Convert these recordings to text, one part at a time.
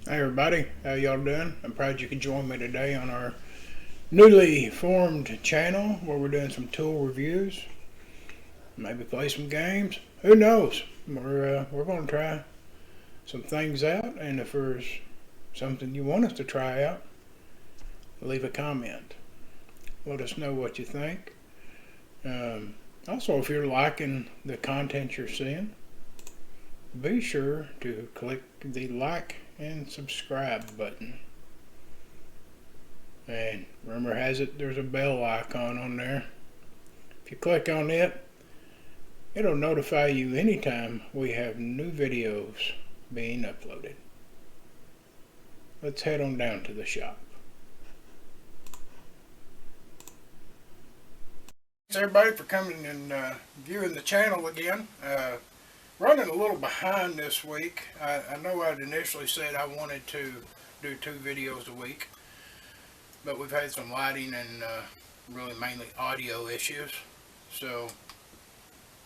Hey everybody, how y'all doing? I'm proud you could join me today on our newly formed channel where we're doing some tool reviews. Maybe play some games. Who knows? We're going to try some things out, and if there's something you want us to try out, leave a comment. Let us know what you think. Also, if you're liking the content you're seeing, be sure to click the like and subscribe button. And rumor has it there's a bell icon on there. If you click on it, it'll notify you anytime we have new videos being uploaded. Let's head on down to the shop. Thanks everybody for coming and viewing the channel again. Running a little behind this week. I know I'd initially said I wanted to do 2 videos a week, but we've had some lighting and really mainly audio issues, so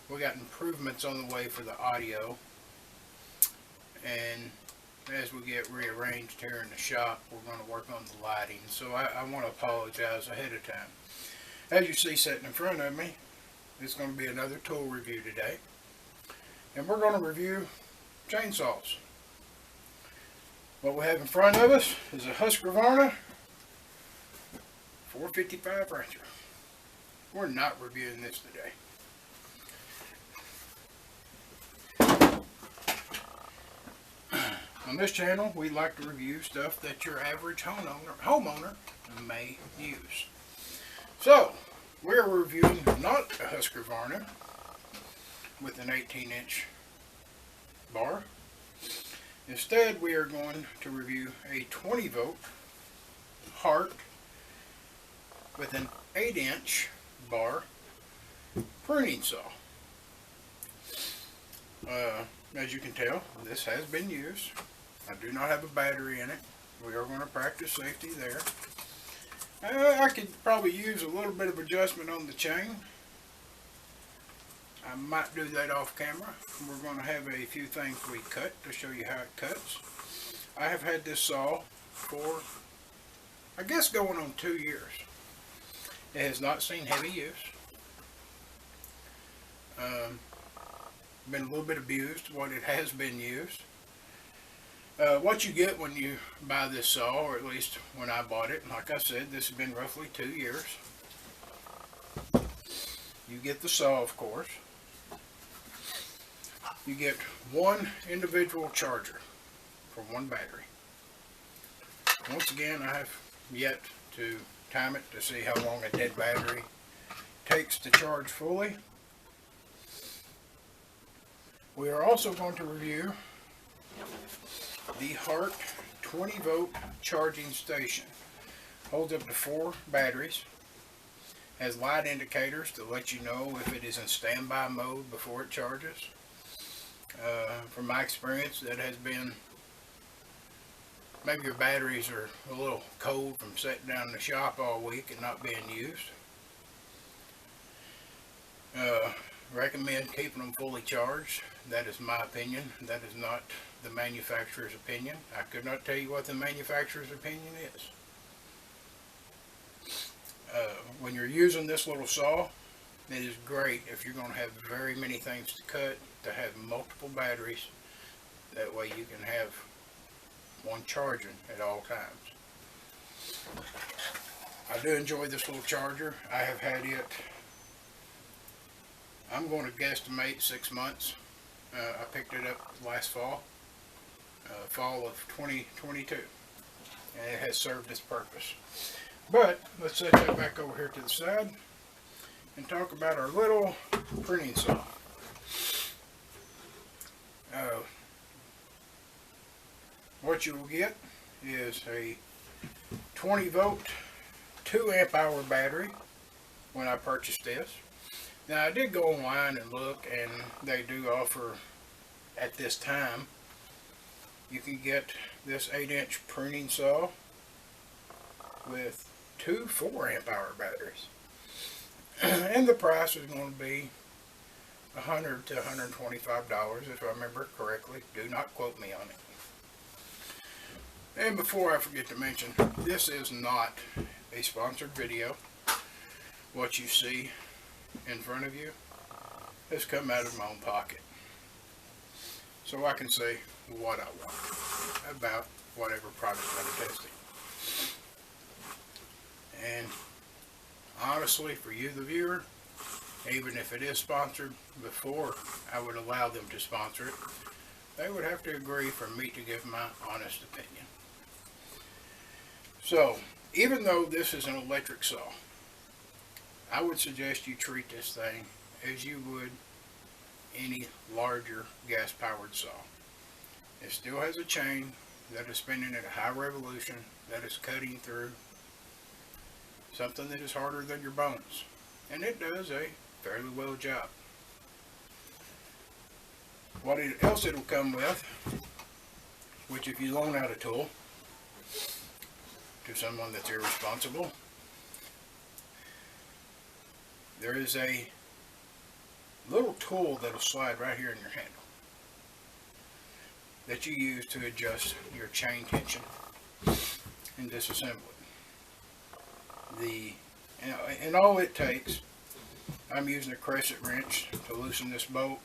we got improvements on the way for the audio, and as we get rearranged here in the shop, we're going to work on the lighting. So I want to apologize ahead of time. As you see sitting in front of me, it's going to be another tool review today, and we're going to review chainsaws. What we have in front of us is a Husqvarna 455 Ranger. We're not reviewing this today. On this channel, we like to review stuff that your average homeowner may use. So, we're reviewing not a Husqvarna with an 18-inch bar. Instead, we are going to review a 20-volt Hart with an 8-inch bar pruning saw. As you can tell, this has been used. I do not have a battery in it. We are going to practice safety there. I could probably use a little bit of adjustment on the chain. I might do that off camera. We're going to have a few things we cut to show you how it cuts. I have had this saw for, I guess, going on 2 years. It has not seen heavy use. Been a little bit abused what it has been used. What you get when you buy this saw, or at least when I bought it, like I said, this has been roughly 2 years. You get the saw, of course. You get one individual charger for one battery. Once again, I have yet to time it to see how long a dead battery takes to charge fully. We are also going to review the Hart 20-volt charging station. Holds up to 4 batteries. Has light indicators to let you know if it is in standby mode before it charges. From my experience, that has been, maybe your batteries are a little cold from sitting down in the shop all week and not being used. Recommend keeping them fully charged. That is my opinion. That is not the manufacturer's opinion. I could not tell you what the manufacturer's opinion is. When you're using this little saw, it is great if you're going to have very many things to cut, to have multiple batteries. That way you can have one charging at all times. I do enjoy this little charger. I have had it, I'm going to guesstimate 6 months. I picked it up last fall, fall of 2022, and it has served its purpose. But let's set that back over here to the side and talk about our little pruning saw. What you will get is a 20-volt 2 amp hour battery when I purchased this. Now, I did go online and look, and they do offer, at this time, you can get this 8-inch pruning saw with 2 4 amp hour batteries. And the price is going to be $100 to $125, if I remember correctly. Do not quote me on it. And before I forget to mention, this is not a sponsored video. What you see in front of you has come out of my own pocket. So I can say what I want about whatever product I'm testing. And honestly, for you the viewer, even if it is sponsored, before I would allow them to sponsor it, they would have to agree for me to give my honest opinion. So, even though this is an electric saw, I would suggest you treat this thing as you would any larger gas-powered saw. It still has a chain that is spinning at a high revolution, that is cutting through something that is harder than your bones. And it does a fairly well job. What else it'll come with, which if you loan out a tool to someone that's irresponsible, there is a little tool that'll slide right here in your handle that you use to adjust your chain tension and disassemble it. And all it takes, I'm using a crescent wrench to loosen this bolt,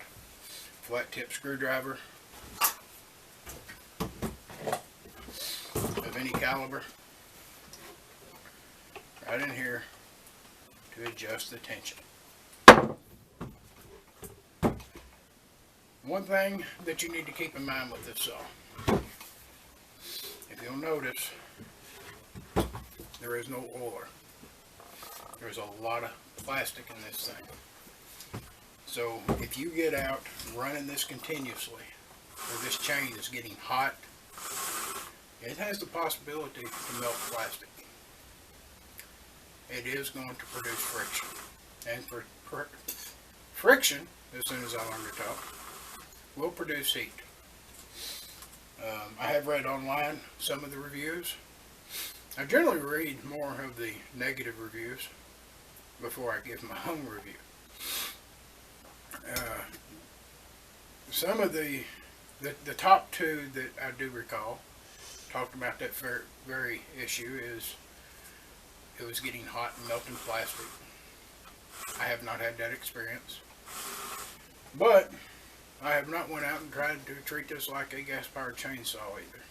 flat tip screwdriver of any caliber right in here to adjust the tension. One thing that you need to keep in mind with this saw, if you'll notice, there is no oiler. There's a lot of plastic in this thing. So if you get out running this continuously, or this chain is getting hot, it has the possibility to melt plastic. It is going to produce friction. And for friction, as soon as I learn to talk, will produce heat. I have read online some of the reviews. I generally read more of the negative reviews before I give my own review. Some of the top two that I do recall talked about that very issue is it was getting hot and melting plastic. I have not had that experience, but I have not went out and tried to treat this like a gas-powered chainsaw either.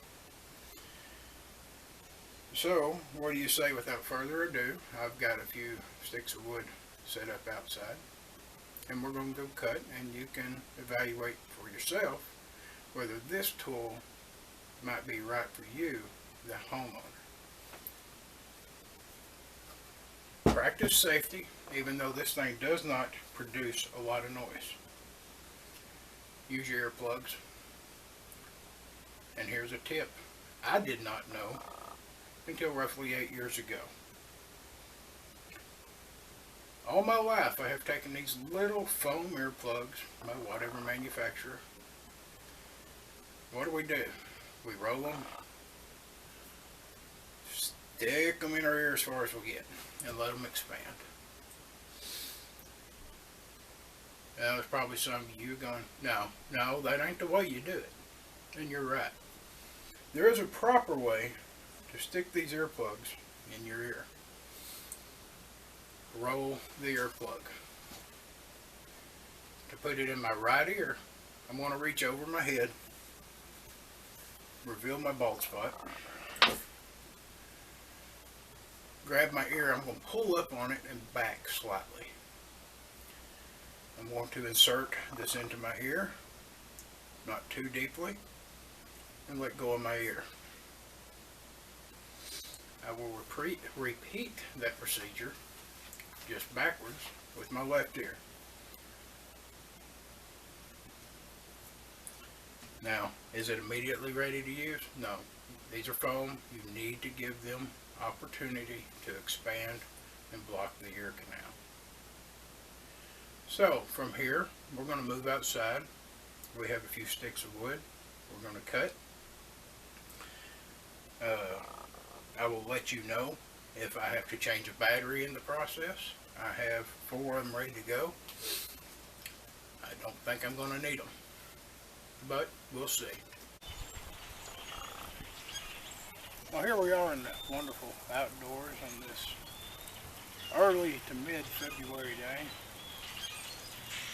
So, what do you say without further ado? I've got a few sticks of wood set up outside, and we're going to go cut, and you can evaluate for yourself whether this tool might be right for you, the homeowner. Practice safety, even though this thing does not produce a lot of noise. Use your earplugs. And here's a tip I did not know until roughly 8 years ago. All my life I have taken these little foam earplugs by whatever manufacturer. What do? We roll them, stick them in our ear as far as we get, and let them expand. Now there's probably some of you going, no, that ain't the way you do it. And you're right. There is a proper way to stick these earplugs in your ear. Roll the earplug. To put it in my right ear, I'm going to reach over my head, reveal my bald spot, grab my ear, I'm going to pull up on it and back slightly. I'm going to insert this into my ear, not too deeply, and let go of my ear. I will repeat that procedure just backwards with my left ear. Now, is it immediately ready to use? No. These are foam. You need to give them opportunity to expand and block the ear canal. So, from here, we're going to move outside. We have a few sticks of wood. We're going to cut. I will let you know if I have to change a battery in the process. I have 4 of them ready to go. I don't think I'm going to need them, but we'll see. Well, here we are in the wonderful outdoors on this early to mid-February day.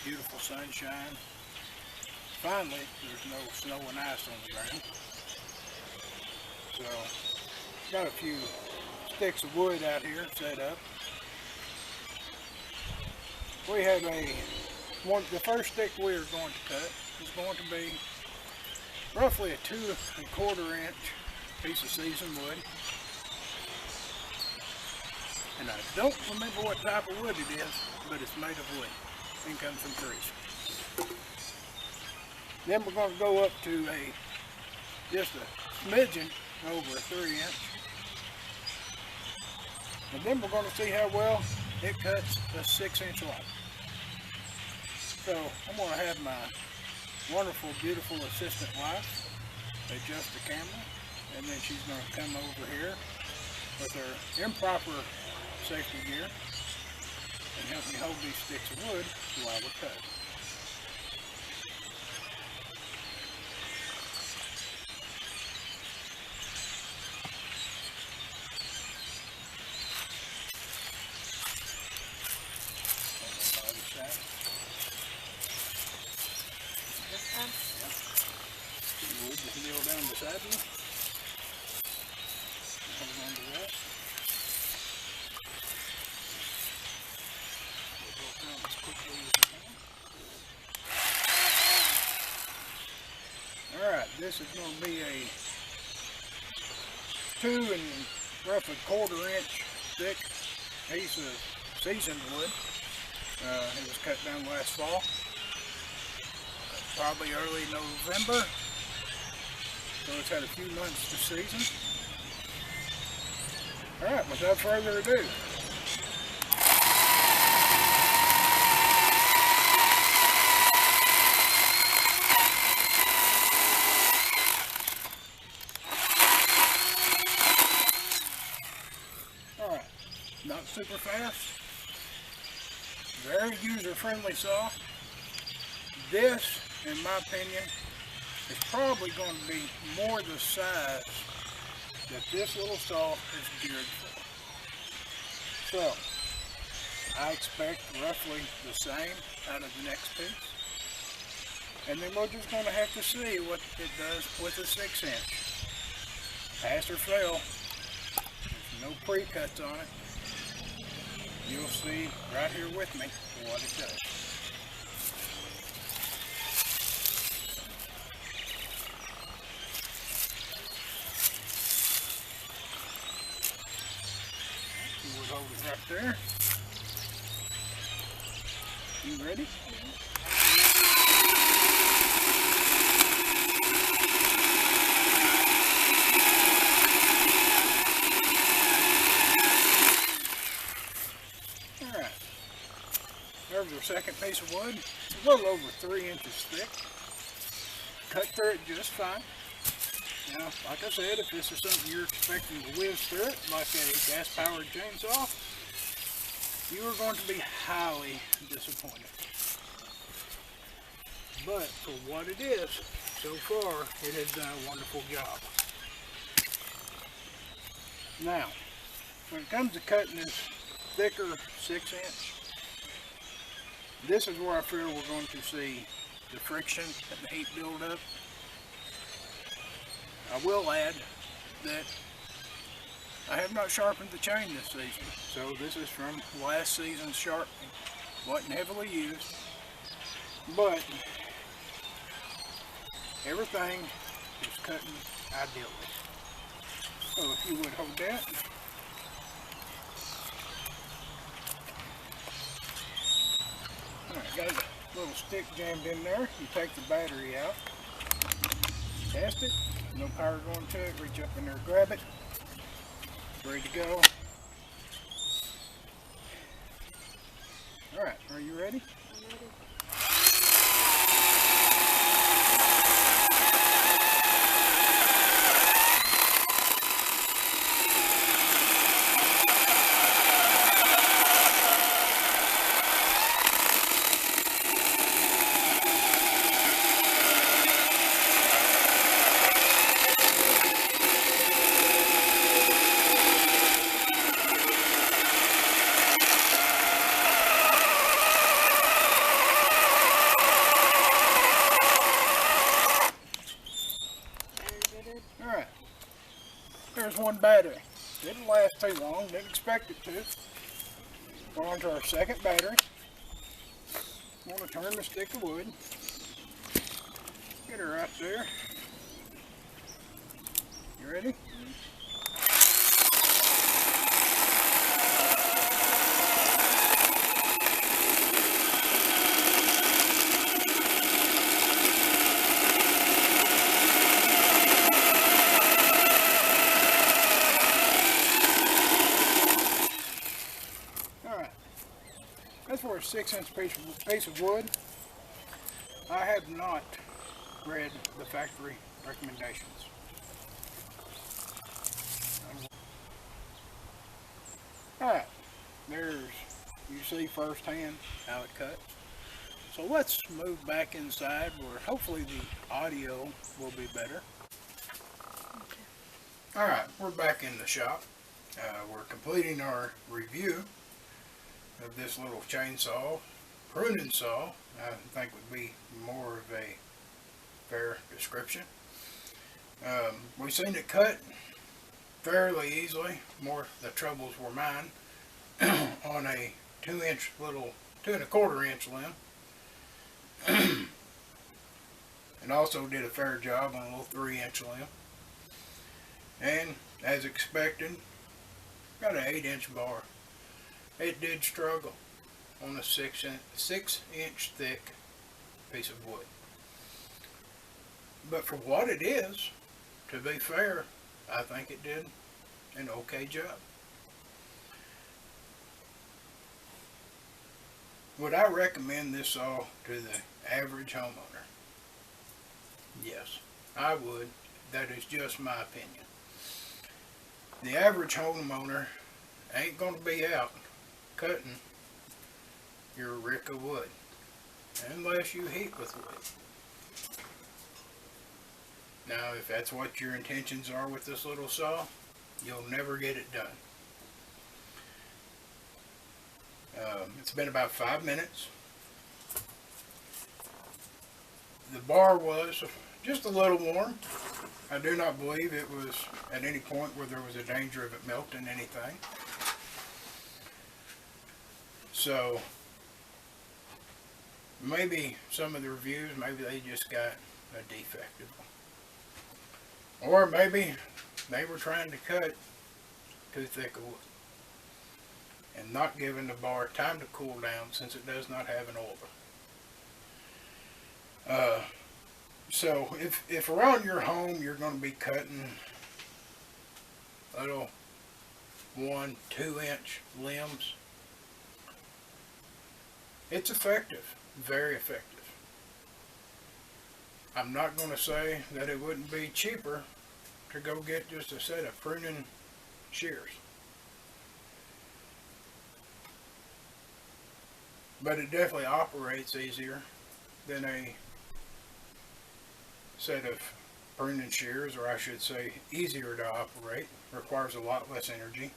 Beautiful sunshine. Finally, there's no snow and ice on the ground. So, got a few sticks of wood out here set up. We have the first stick we are going to cut is going to be roughly a 2 1/4 inch piece of seasoned wood. And I don't remember what type of wood it is, but it's made of wood and comes from trees. Then we're going to go up to just a smidgen over a 3 inch. And then we're going to see how well it cuts a 6 inch lot. So I'm going to have my wonderful, beautiful assistant wife adjust the camera, and then she's going to come over here with her improper safety gear and help me hold these sticks of wood while we cut. Just kneel down beside me. Hold on to that. We'll go down as quickly as we can. Alright, this is going to be a 2 roughly 1/4 inch thick piece of seasoned wood. It was cut down last fall. Probably early November. So it's had a few months to season. Alright, without further ado. Alright, not super fast. Very user-friendly saw. This, in my opinion, is probably going to be more the size that this little saw is geared for. So, I expect roughly the same out of the next piece. And then we're just going to have to see what it does with a 6 inch. Pass or fail. There's no pre-cuts on it. You'll see right here with me what it does. Hold it right there. You ready? Alright. There's our second piece of wood. It's a little over 3 inches thick. Cut through it just fine. Now, like I said, if this is something you're expecting to whiz through it, like a gas-powered chainsaw, you are going to be highly disappointed. But for what it is, so far, it has done a wonderful job. Now, when it comes to cutting this thicker 6 inch, this is where I feel we're going to see the friction and the heat build up. I will add that I have not sharpened the chain this season, so this is from last season's sharpening. Wasn't heavily used, but everything is cutting ideally. So if you would hold that. Alright, got a little stick jammed in there. You take the battery out, test it. No power going to it. Reach up in there, grab it. It's ready to go. Alright, are you ready? I'm ready. There's one battery. Didn't last too long, didn't expect it to. We're on to our second battery. Want to turn the stick of wood. Get her right there. You ready? That's for a 6-inch piece of wood. I have not read the factory recommendations. Alright, you see firsthand how it cuts. So let's move back inside where hopefully the audio will be better. Okay. Alright, we're back in the shop. We're completing our review of this little chainsaw, pruning saw, I think would be more of a fair description. We've seen it cut fairly easily. More the troubles were mine on a 2.25 inch limb, and also did a fair job on a little 3-inch limb. And as expected, got an 8-inch bar. It did struggle on a 6-inch thick piece of wood. But for what it is, to be fair, I think it did an okay job. Would I recommend this saw to the average homeowner? Yes, I would. That is just my opinion. The average homeowner ain't going to be out cutting your rick of wood unless you heat with wood. Now, if that's what your intentions are with this little saw, you'll never get it done. It's been about 5 minutes. The bar was just a little warm. I do not believe it was at any point where there was a danger of it melting anything. So maybe some of the reviews, maybe they just got a defective one. Or maybe they were trying to cut too thick of wood and not giving the bar time to cool down since it does not have an oiler. So if around your home you're going to be cutting little 1-2 inch limbs, it's effective, very effective. I'm not going to say that it wouldn't be cheaper to go get just a set of pruning shears. But it definitely operates easier than a set of pruning shears, or I should say easier to operate, requires a lot less energy.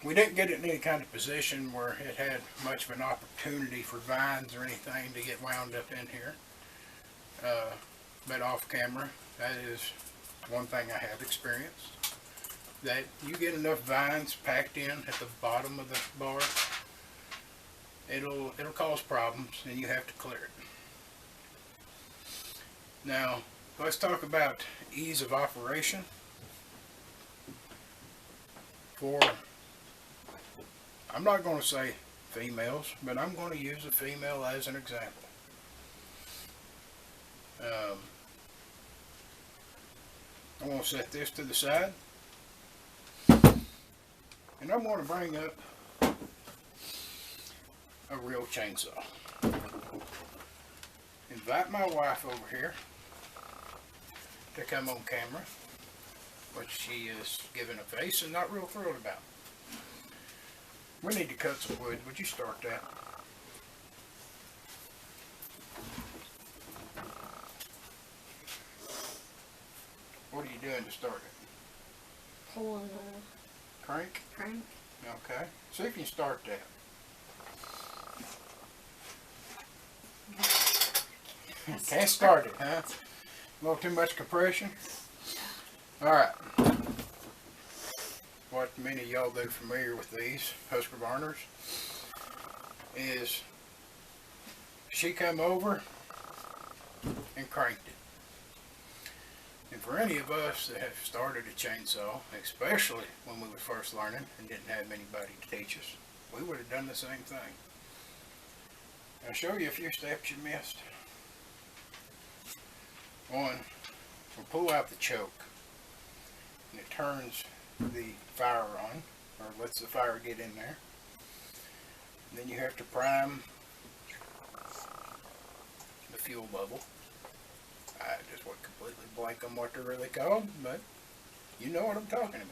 We didn't get it in any kind of position where it had much of an opportunity for vines or anything to get wound up in here. But off camera, that is one thing I have experienced. That you get enough vines packed in at the bottom of the bar, it'll cause problems and you have to clear it. Now, let's talk about ease of operation. I'm not going to say females, but I'm going to use a female as an example. I'm going to set this to the side, and I'm going to bring up a real chainsaw. Invite my wife over here to come on camera, which she is giving a face and not real thrilled about. We need to cut some wood. Would you start that? What are you doing to start it? Pulling the crank? Crank. Okay. See if you can start that. Can't start it, huh? A little too much compression? Alright. What many of y'all that are familiar with these Husker Barners is she come over and cranked it. And for any of us that have started a chainsaw, especially when we were first learning and didn't have anybody to teach us, we would have done the same thing. I'll show you a few steps you missed. One, we'll pull out the choke, and it turns the fire on, or lets the fire get in there. And then you have to prime the fuel bubble. I just went completely blank on what they're really called, but you know what I'm talking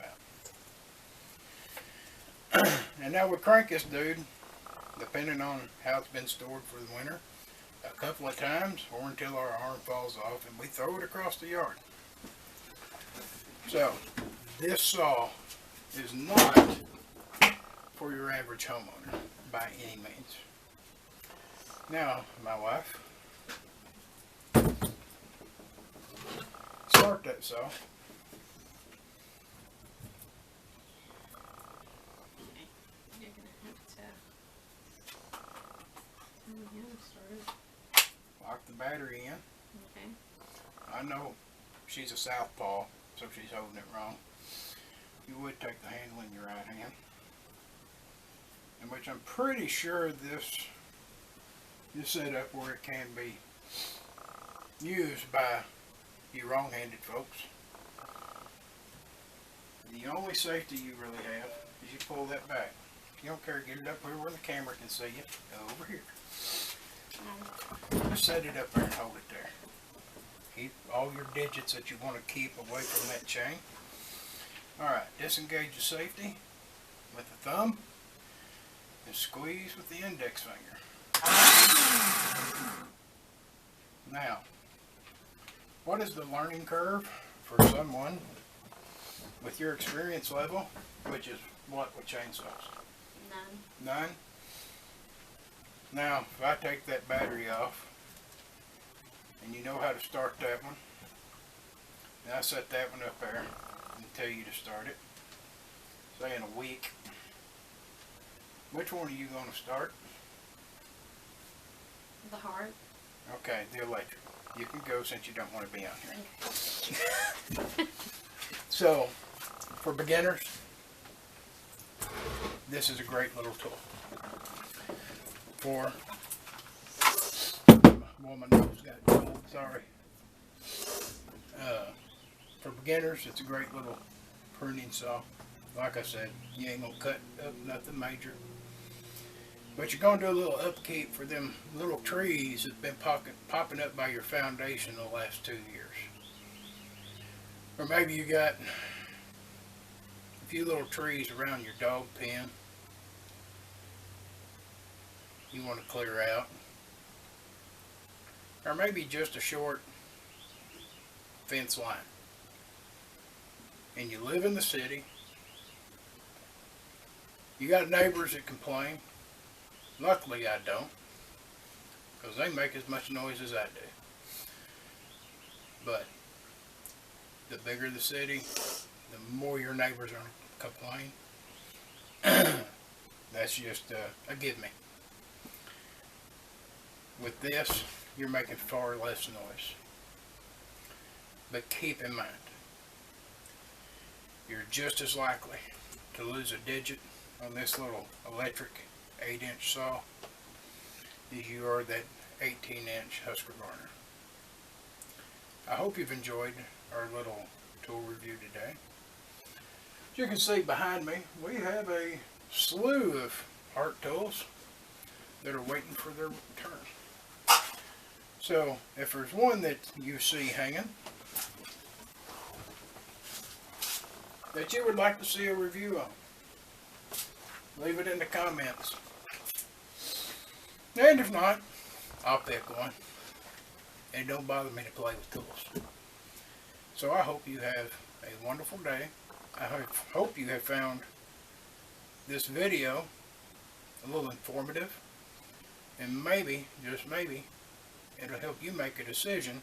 about. And now we crank this dude, depending on how it's been stored for the winter, a couple of times or until our arm falls off and we throw it across the yard. So this saw is not for your average homeowner by any means. Now my wife, start that saw. You're gonna have to tell him to start it. Lock the battery in. Okay. I know she's a southpaw, so she's holding it wrong. You would take the handle in your right hand, in which I'm pretty sure this is set up where it can be used by you wrong-handed folks. The only safety you really have is you pull that back. If you don't care, get it up here where the camera can see you. Go over here. Just set it up there and hold it there. Keep all your digits that you want to keep away from that chain. Alright, disengage the safety with the thumb and squeeze with the index finger. Now, what is the learning curve for someone with your experience level, which is what with chainsaws? None. None? Now, if I take that battery off, and you know how to start that one, and I set that one up there and tell you to start it, say in a week, which one are you going to start? The Hart. Okay, the electric. You can go since you don't want to be on here. So, for beginners, this is a great little tool. For, well, my nose got cold, sorry. For beginners, it's a great little pruning saw. Like I said, you ain't gonna cut up nothing major. But you're gonna do a little upkeep for them little trees that's been popping up by your foundation the last 2 years. Or maybe you got a few little trees around your dog pen you want to clear out. Or maybe just a short fence line. And you live in the city. You got neighbors that complain. Luckily I don't, because they make as much noise as I do. But the bigger the city, the more your neighbors are complaining. That's just a give me. With this, you're making far less noise. But keep in mind, you're just as likely to lose a digit on this little electric 8-inch saw as you are that 18-inch Husker Barner. I hope you've enjoyed our little tool review today. As you can see behind me, we have a slew of Hart tools that are waiting for their turn. So if there's one that you see hanging that you would like to see a review on, leave it in the comments. And if not, I'll pick one. And it don't bother me to play with tools. So I hope you have a wonderful day. I hope you have found this video a little informative. And maybe, just maybe, it'll help you make a decision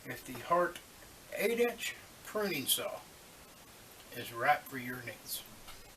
if the Hart 8-inch pruning saw is right for your needs.